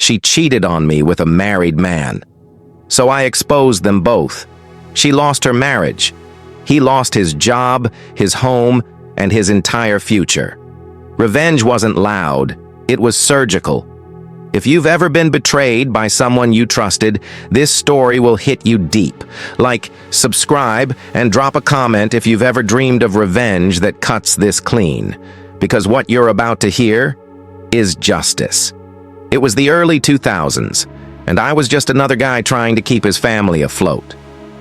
She cheated on me with a married man. So I exposed them both. She lost her marriage. He lost his job, his home, and his entire future. Revenge wasn't loud, it was surgical. If you've ever been betrayed by someone you trusted, this story will hit you deep. Like, subscribe, and drop a comment if you've ever dreamed of revenge that cuts this clean. Because what you're about to hear is justice. It was the early 2000s, and I was just another guy trying to keep his family afloat.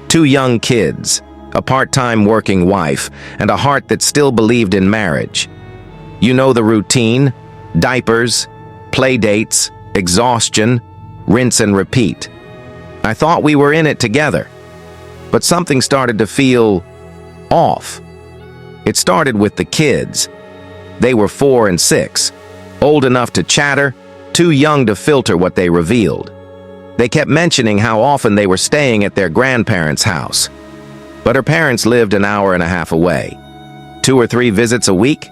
2 young kids, a part-time working wife, and a heart that still believed in marriage. You know the routine: diapers, play dates, exhaustion, rinse and repeat. I thought we were in it together, but something started to feel off. It started with the kids. They were 4 and 6, old enough to chatter, too young to filter what they revealed. They kept mentioning how often they were staying at their grandparents' house. But her parents lived an hour and a half away. 2 or 3 visits a week?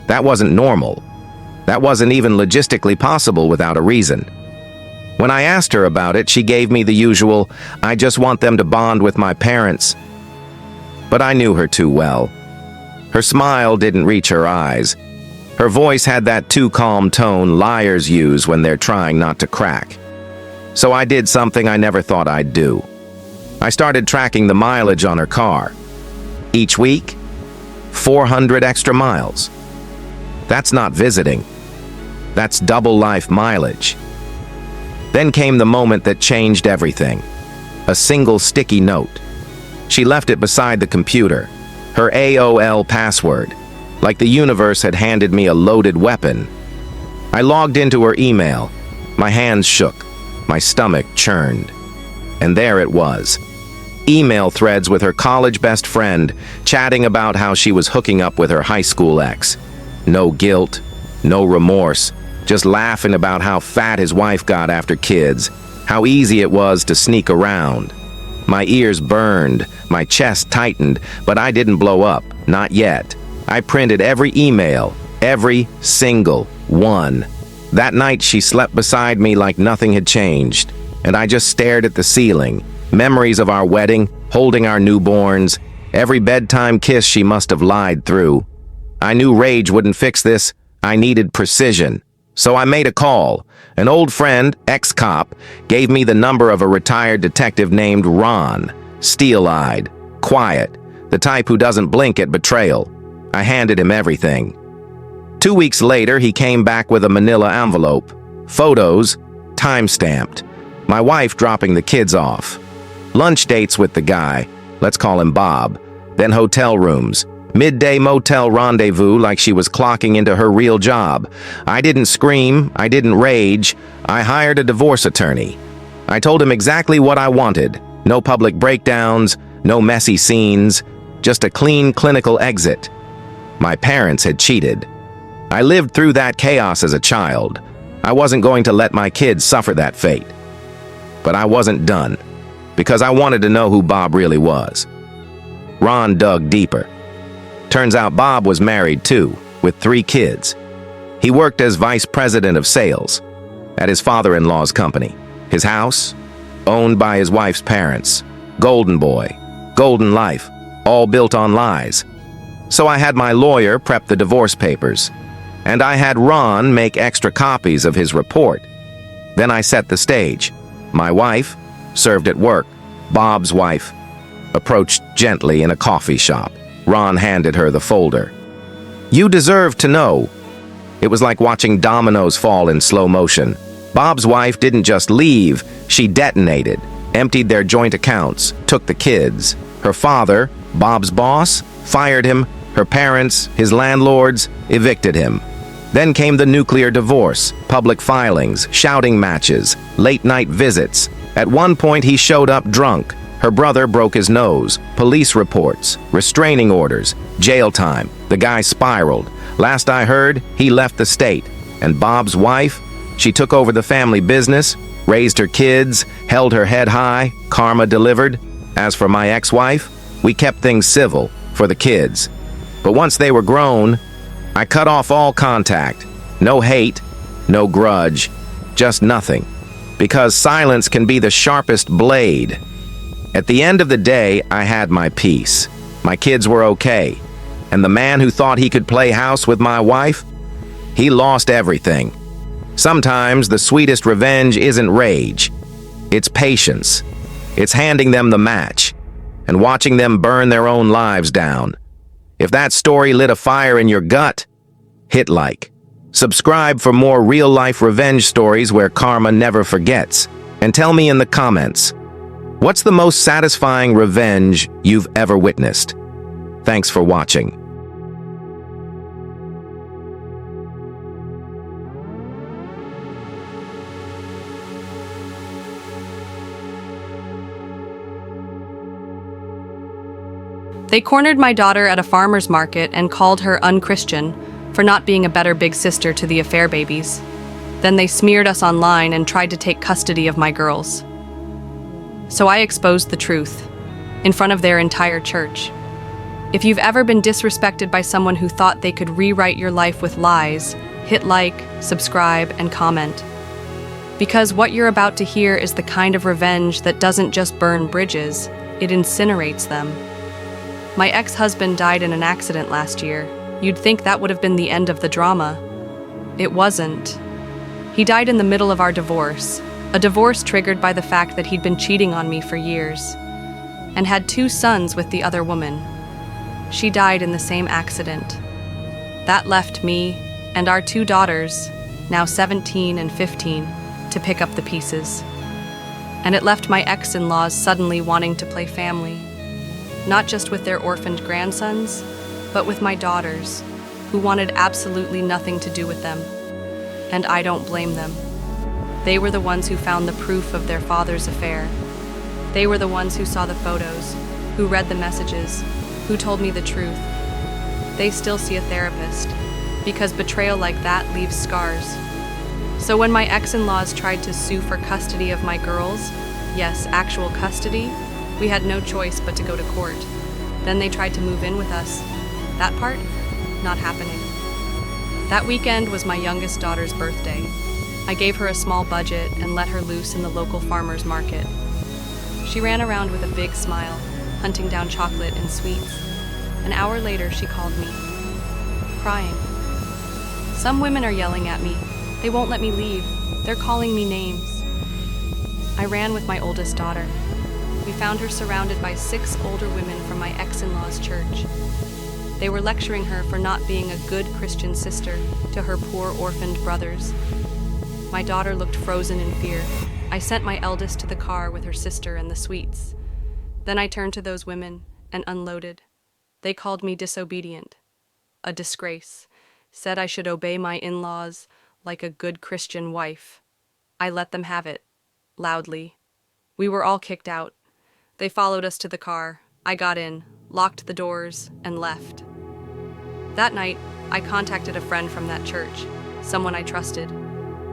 That wasn't normal. That wasn't even logistically possible without a reason. When I asked her about it, she gave me the usual, "I just want them to bond with my parents." But I knew her too well. Her smile didn't reach her eyes. Her voice had that too calm tone liars use when they're trying not to crack. So I did something I never thought I'd do. I started tracking the mileage on her car. Each week, 400 extra miles. That's not visiting. That's double life mileage. Then came the moment that changed everything. A single sticky note. She left it beside the computer. Her AOL password. Like the universe had handed me a loaded weapon. I logged into her email. My hands shook. My stomach churned. And there it was. Email threads with her college best friend, chatting about how she was hooking up with her high school ex. No guilt, no remorse, just laughing about how fat his wife got after kids, how easy it was to sneak around. My ears burned, my chest tightened, but I didn't blow up, not yet. I printed every email, every single one. That night she slept beside me like nothing had changed, and I just stared at the ceiling. Memories of our wedding, holding our newborns, every bedtime kiss she must have lied through. I knew rage wouldn't fix this. I needed precision. So I made a call. An old friend, ex-cop, gave me the number of a retired detective named Ron. Steel-eyed, quiet, the type who doesn't blink at betrayal. I handed him everything. 2 weeks later, he came back with a manila envelope. Photos, time-stamped. My wife dropping the kids off. Lunch dates with the guy, let's call him Bob. Then hotel rooms. Midday motel rendezvous like she was clocking into her real job. I didn't scream, I didn't rage. I hired a divorce attorney. I told him exactly what I wanted. No public breakdowns, no messy scenes, just a clean clinical exit. My parents had cheated. I lived through that chaos as a child. I wasn't going to let my kids suffer that fate. But I wasn't done, because I wanted to know who Bob really was. Ron dug deeper. Turns out Bob was married too, with 3 kids. He worked as vice president of sales at his father-in-law's company. His house, owned by his wife's parents. Golden boy, golden life, all built on lies. So I had my lawyer prep the divorce papers, and I had Ron make extra copies of his report. Then I set the stage. My wife, served at work. Bob's wife, approached gently in a coffee shop. Ron handed her the folder. "You deserve to know." It was like watching dominoes fall in slow motion. Bob's wife didn't just leave, she detonated, emptied their joint accounts, took the kids. Her father, Bob's boss, fired him. Her parents, his landlords, evicted him. Then came the nuclear divorce, public filings, shouting matches, late-night visits. At one point he showed up drunk. Her brother broke his nose. Police reports, restraining orders, jail time. The guy spiraled. Last I heard, he left the state. And Bob's wife? She took over the family business, raised her kids, held her head high, karma delivered. As for my ex-wife, we kept things civil, for the kids. But once they were grown, I cut off all contact. No hate, no grudge, just nothing. Because silence can be the sharpest blade. At the end of the day, I had my peace. My kids were okay. And the man who thought he could play house with my wife, he lost everything. Sometimes the sweetest revenge isn't rage. It's patience. It's handing them the match and watching them burn their own lives down. If that story lit a fire in your gut, hit like. Subscribe for more real-life revenge stories where karma never forgets. And tell me in the comments, what's the most satisfying revenge you've ever witnessed? Thanks for watching. They cornered my daughter at a farmer's market and called her unchristian for not being a better big sister to the affair babies. Then they smeared us online and tried to take custody of my girls. So I exposed the truth in front of their entire church. If you've ever been disrespected by someone who thought they could rewrite your life with lies, hit like, subscribe, and comment. Because what you're about to hear is the kind of revenge that doesn't just burn bridges, it incinerates them. My ex-husband died in an accident last year. You'd think that would have been the end of the drama. It wasn't. He died in the middle of our divorce, a divorce triggered by the fact that he'd been cheating on me for years, and had 2 sons with the other woman. She died in the same accident. That left me and our 2 daughters, now 17 and 15, to pick up the pieces. And it left my ex-in-laws suddenly wanting to play family. Not just with their orphaned grandsons, but with my daughters, who wanted absolutely nothing to do with them. And I don't blame them. They were the ones who found the proof of their father's affair. They were the ones who saw the photos, who read the messages, who told me the truth. They still see a therapist, because betrayal like that leaves scars. So when my ex-in-laws tried to sue for custody of my girls, yes, actual custody, we had no choice but to go to court. Then they tried to move in with us. That part? Not happening. That weekend was my youngest daughter's birthday. I gave her a small budget and let her loose in the local farmer's market. She ran around with a big smile, hunting down chocolate and sweets. An hour later, she called me, crying. Some women are yelling at me. They won't let me leave. They're calling me names. I ran with my oldest daughter. We found her surrounded by 6 older women from my ex-in-law's church. They were lecturing her for not being a good Christian sister to her poor orphaned brothers. My daughter looked frozen in fear. I sent my eldest to the car with her sister and the sweets. Then I turned to those women and unloaded. They called me disobedient, a disgrace, said I should obey my in-laws like a good Christian wife. I let them have it, loudly. We were all kicked out. They followed us to the car. I got in, locked the doors, and left. That night, I contacted a friend from that church, someone I trusted.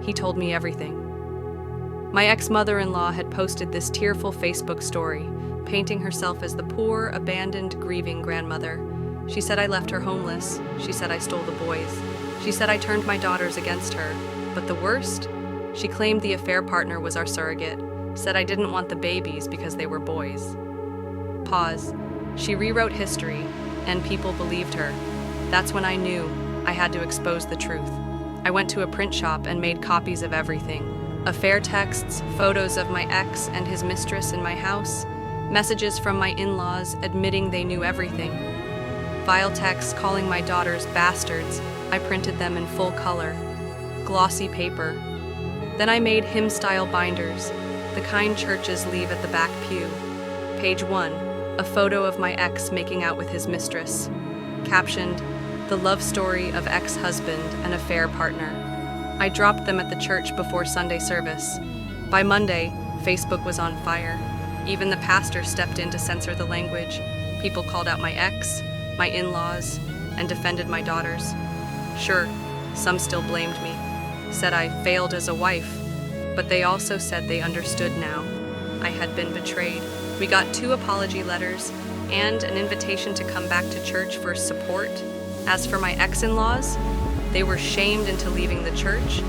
He told me everything. My ex-mother-in-law had posted this tearful Facebook story, painting herself as the poor, abandoned, grieving grandmother. She said I left her homeless. She said I stole the boys. She said I turned my daughters against her. But the worst? She claimed the affair partner was our surrogate. Said I didn't want the babies because they were boys. Pause. She rewrote history, and people believed her. That's when I knew I had to expose the truth. I went to a print shop and made copies of everything. Affair texts, photos of my ex and his mistress in my house, messages from my in-laws admitting they knew everything. Vile texts calling my daughters bastards. I printed them in full color. Glossy paper. Then I made hymn-style binders, the kind churches leave at the back pew. Page 1, a photo of my ex making out with his mistress. Captioned, "The love story of ex-husband and affair partner." I dropped them at the church before Sunday service. By Monday, Facebook was on fire. Even the pastor stepped in to censor the language. People called out my ex, my in-laws, and defended my daughters. Sure, some still blamed me, said I failed as a wife, but they also said they understood now. I had been betrayed. We got 2 apology letters and an invitation to come back to church for support. As for my ex-in-laws, they were shamed into leaving the church,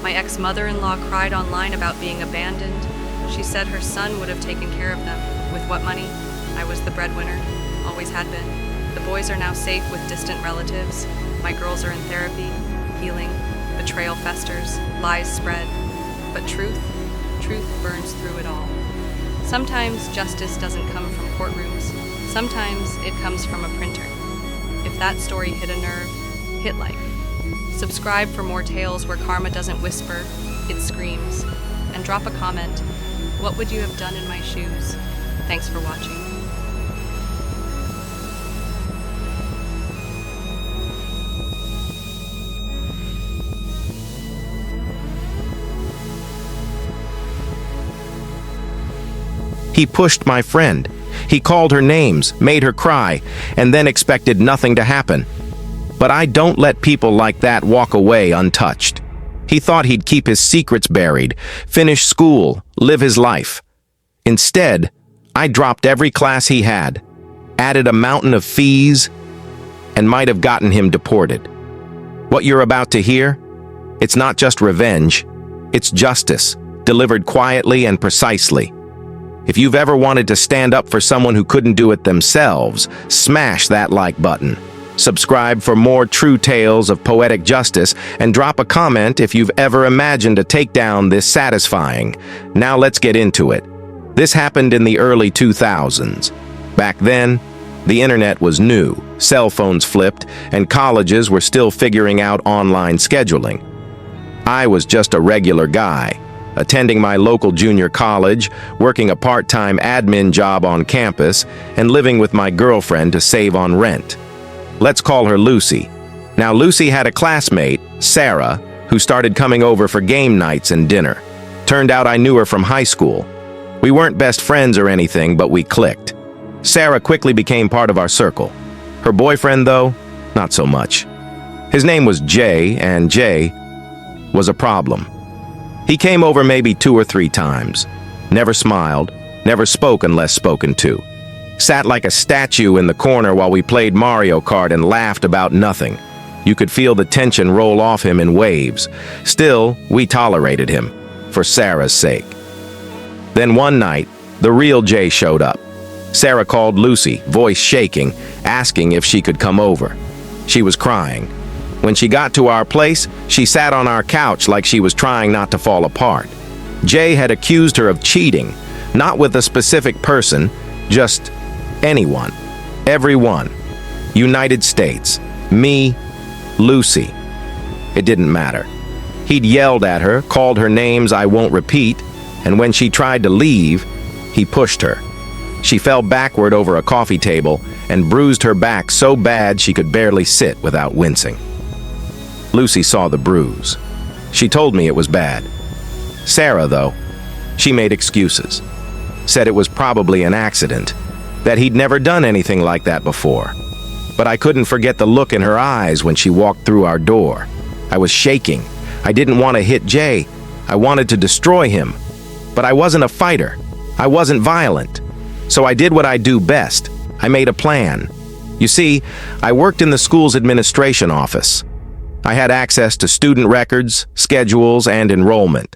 My ex-mother-in-law cried online about being abandoned. She said her son would have taken care of them. With what money? I was the breadwinner, always had been. The boys are now safe with distant relatives. My girls are in therapy, healing. Betrayal festers, lies spread. But truth burns through it all. Sometimes justice doesn't come from courtrooms. Sometimes it comes from a printer. If that story hit a nerve, hit like. Subscribe for more tales where karma doesn't whisper, it screams. And drop a comment. What would you have done in my shoes? Thanks for watching. He pushed my friend. He called her names, made her cry, and then expected nothing to happen. But I don't let people like that walk away untouched. He thought he'd keep his secrets buried, finish school, live his life. Instead, I dropped every class he had, added a mountain of fees, and might have gotten him deported. What you're about to hear? It's not just revenge, it's justice, delivered quietly and precisely. If you've ever wanted to stand up for someone who couldn't do it themselves, smash that like button. Subscribe for more true tales of poetic justice, and drop a comment if you've ever imagined a takedown this satisfying. Now let's get into it. This happened in the early 2000s. Back then, the internet was new, cell phones flipped, and colleges were still figuring out online scheduling. I was just a regular guy, attending my local junior college, working a part-time admin job on campus, and living with my girlfriend to save on rent. Let's call her Lucy. Now, Lucy had a classmate, Sarah, who started coming over for game nights and dinner. Turned out I knew her from high school. We weren't best friends or anything, but we clicked. Sarah quickly became part of our circle. Her boyfriend, though, not so much. His name was Jay, and Jay was a problem. He came over maybe 2 or 3 times. Never smiled, never spoke unless spoken to. Sat like a statue in the corner while we played Mario Kart and laughed about nothing. You could feel the tension roll off him in waves. Still, we tolerated him, for Sarah's sake. Then one night, the real Jay showed up. Sarah called Lucy, voice shaking, asking if she could come over. She was crying. When she got to our place, she sat on our couch like she was trying not to fall apart. Jay had accused her of cheating, not with a specific person, just anyone, everyone. United States, me, Lucy. It didn't matter. He'd yelled at her, called her names I won't repeat, and when she tried to leave, he pushed her. She fell backward over a coffee table and bruised her back so bad she could barely sit without wincing. Lucy saw the bruise. She told me it was bad. Sarah, though, she made excuses. Said it was probably an accident, that he'd never done anything like that before. But I couldn't forget the look in her eyes when she walked through our door. I was shaking. I didn't want to hit Jay. I wanted to destroy him. But I wasn't a fighter. I wasn't violent. So I did what I do best. I made a plan. You see, I worked in the school's administration office. I had access to student records, schedules, and enrollment.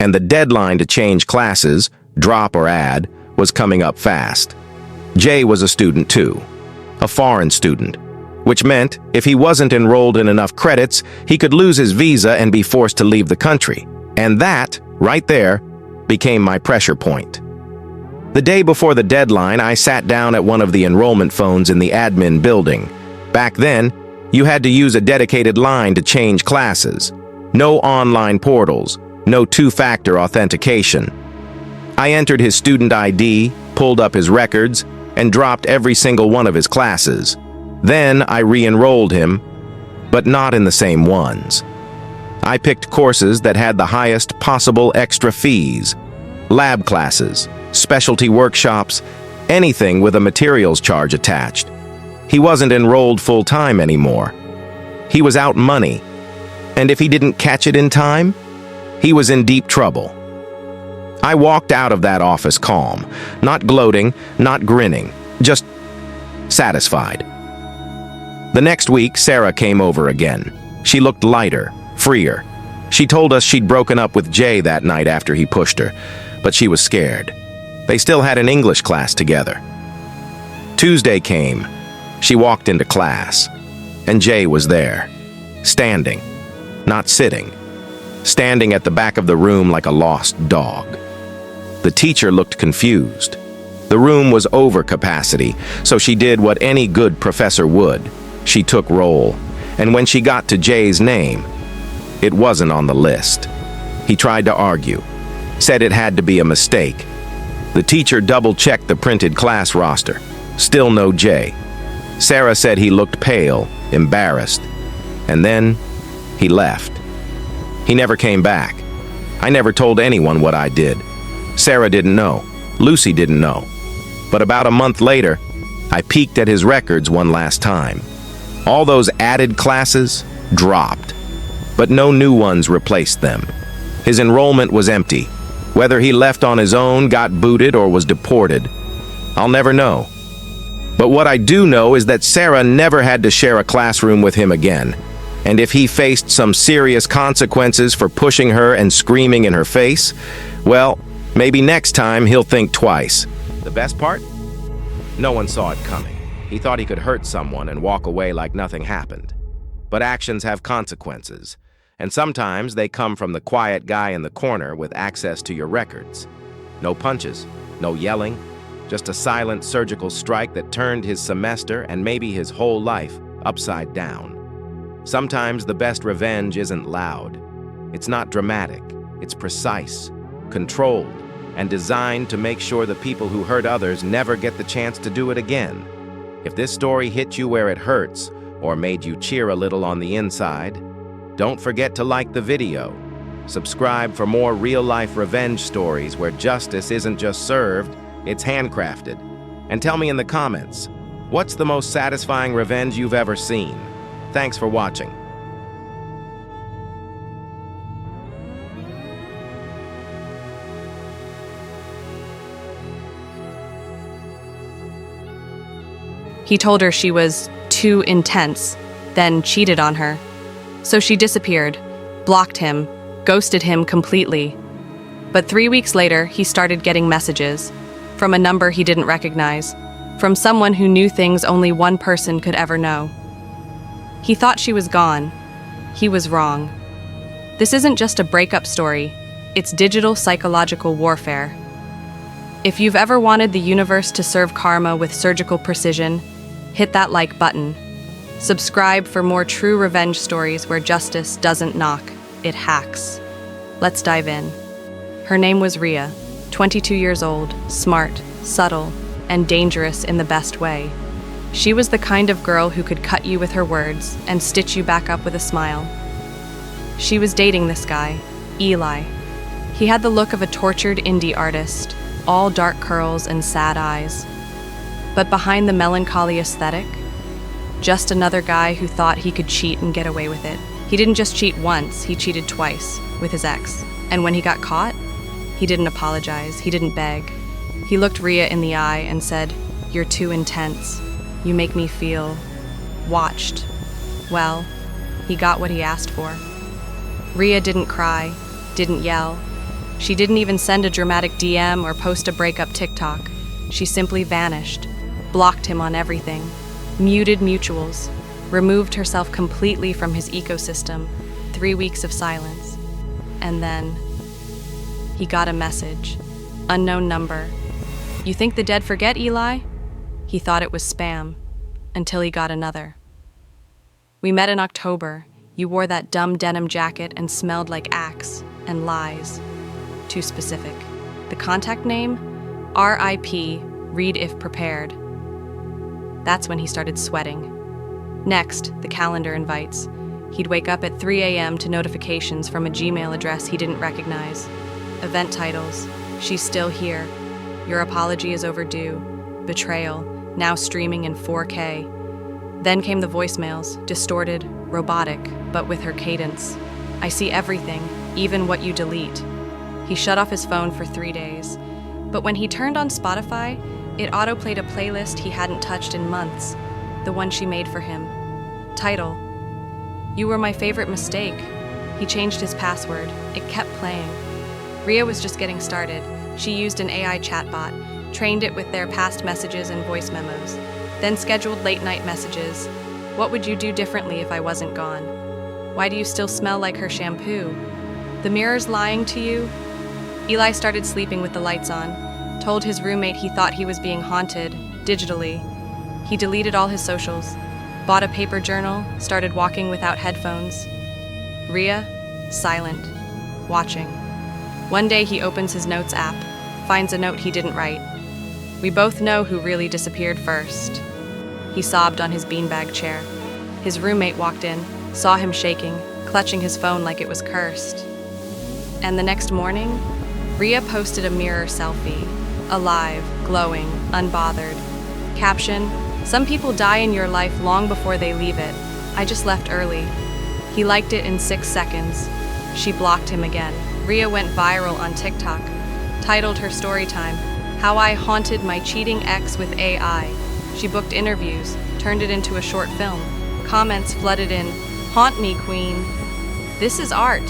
And the deadline to change classes, drop or add, was coming up fast. Jay was a student too, a foreign student, which meant if he wasn't enrolled in enough credits, he could lose his visa and be forced to leave the country. And that, right there, became my pressure point. The day before the deadline, I sat down at one of the enrollment phones in the admin building. Back then, you had to use a dedicated line to change classes. No online portals, no 2-factor authentication. I entered his student ID, pulled up his records, and dropped every single one of his classes. Then I re-enrolled him, but not in the same ones. I picked courses that had the highest possible extra fees. Lab classes, specialty workshops, anything with a materials charge attached. He wasn't enrolled full-time anymore. He was out money. And if he didn't catch it in time, he was in deep trouble. I walked out of that office calm, not gloating, not grinning, just satisfied. The next week, Sarah came over again. She looked lighter, freer. She told us she'd broken up with Jay that night after he pushed her, but she was scared. They still had an English class together. Tuesday came. She walked into class, and Jay was there, standing, not sitting, standing at the back of the room like a lost dog. The teacher looked confused. The room was over capacity, so she did what any good professor would. She took roll, and when she got to Jay's name, it wasn't on the list. He tried to argue, said it had to be a mistake. The teacher double-checked the printed class roster. Still no Jay. Sarah said he looked pale, embarrassed, and then he left. He never came back. I never told anyone what I did. Sarah didn't know. Lucy didn't know. But about a month later, I peeked at his records one last time. All those added classes dropped, but no new ones replaced them. His enrollment was empty. Whether he left on his own, got booted, or was deported, I'll never know. But what I do know is that Sarah never had to share a classroom with him again. And if he faced some serious consequences for pushing her and screaming in her face, well, maybe next time he'll think twice. The best part? No one saw it coming. He thought he could hurt someone and walk away like nothing happened. But actions have consequences, and sometimes they come from the quiet guy in the corner with access to your records. No punches, no yelling, just a silent surgical strike that turned his semester and maybe his whole life upside down. Sometimes the best revenge isn't loud. It's not dramatic. It's precise, controlled, and designed to make sure the people who hurt others never get the chance to do it again. If this story hit you where it hurts, or made you cheer a little on the inside, don't forget to like the video. Subscribe for more real-life revenge stories where justice isn't just served, it's handcrafted. And tell me in the comments, what's the most satisfying revenge you've ever seen? Thanks for watching. He told her she was too intense, then cheated on her. So she disappeared, blocked him, ghosted him completely. But 3 weeks later, he started getting messages from a number he didn't recognize, from someone who knew things only one person could ever know. He thought she was gone. He was wrong. This isn't just a breakup story, it's digital psychological warfare. If you've ever wanted the universe to serve karma with surgical precision, hit that like button. Subscribe for more true revenge stories where justice doesn't knock, it hacks. Let's dive in. Her name was Rhea, 22 years old, smart, subtle, and dangerous in the best way. She was the kind of girl who could cut you with her words and stitch you back up with a smile. She was dating this guy, Eli. He had the look of a tortured indie artist, all dark curls and sad eyes. But behind the melancholy aesthetic, just another guy who thought he could cheat and get away with it. He didn't just cheat once, he cheated twice with his ex. And when he got caught, he didn't apologize, he didn't beg. He looked Rhea in the eye and said, "You're too intense. You make me feel watched." Well, he got what he asked for. Rhea didn't cry, didn't yell. She didn't even send a dramatic DM or post a breakup TikTok. She simply vanished, blocked him on everything, muted mutuals, removed herself completely from his ecosystem. 3 weeks of silence. And then he got a message. Unknown number. "You think the dead forget, Eli?" He thought it was spam, until he got another. "We met in October. You wore that dumb denim jacket and smelled like Axe and lies." Too specific. The contact name? RIP, read if prepared. That's when he started sweating. Next, the calendar invites. He'd wake up at 3 a.m. to notifications from a Gmail address he didn't recognize. Event titles: "She's still here," "Your apology is overdue," "Betrayal," now streaming in 4K. Then came the voicemails, distorted, robotic, but with her cadence. "I see everything, even what you delete." He shut off his phone for 3 days. But when he turned on Spotify, it autoplayed a playlist he hadn't touched in months, the one she made for him. Title: "You were my favorite mistake. He changed his password. It kept playing. Ria was just getting started. She used an AI chatbot, trained it with their past messages and voice memos, then scheduled late-night messages. What would you do differently if I wasn't gone? Why do you still smell like her shampoo? The mirror's lying to you? Eli started sleeping with the lights on, told his roommate he thought he was being haunted, digitally. He deleted all his socials, bought a paper journal, started walking without headphones. Ria, silent, watching. One day he opens his notes app, finds a note he didn't write. We both know who really disappeared first. He sobbed on his beanbag chair. His roommate walked in, saw him shaking, clutching his phone like it was cursed. And the next morning, Ria posted a mirror selfie, alive, glowing, unbothered. Caption, "Some people die in your life long before they leave it. I just left early." He liked it in 6 seconds. She blocked him again. Ria went viral on TikTok, titled her story time, "How I Haunted My Cheating Ex with AI." She booked interviews, turned it into a short film. Comments flooded in, "Haunt me, queen." This is art.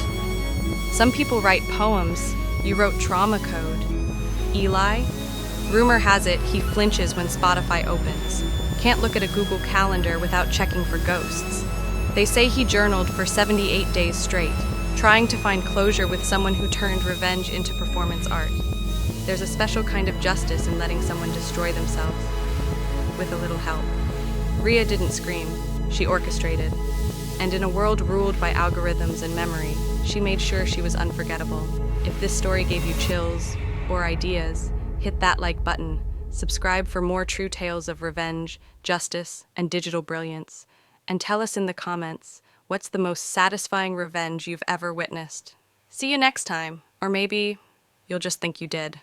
Some people write poems. You wrote trauma code. Eli? Rumor has it he flinches when Spotify opens. Can't look at a Google Calendar without checking for ghosts. They say he journaled for 78 days straight, trying to find closure with someone who turned revenge into performance art. There's a special kind of justice in letting someone destroy themselves, with a little help. Ria didn't scream, she orchestrated. And in a world ruled by algorithms and memory, she made sure she was unforgettable. If this story gave you chills or ideas, hit that like button. Subscribe for more true tales of revenge, justice, and digital brilliance. And tell us in the comments, what's the most satisfying revenge you've ever witnessed? See you next time, or maybe you'll just think you did.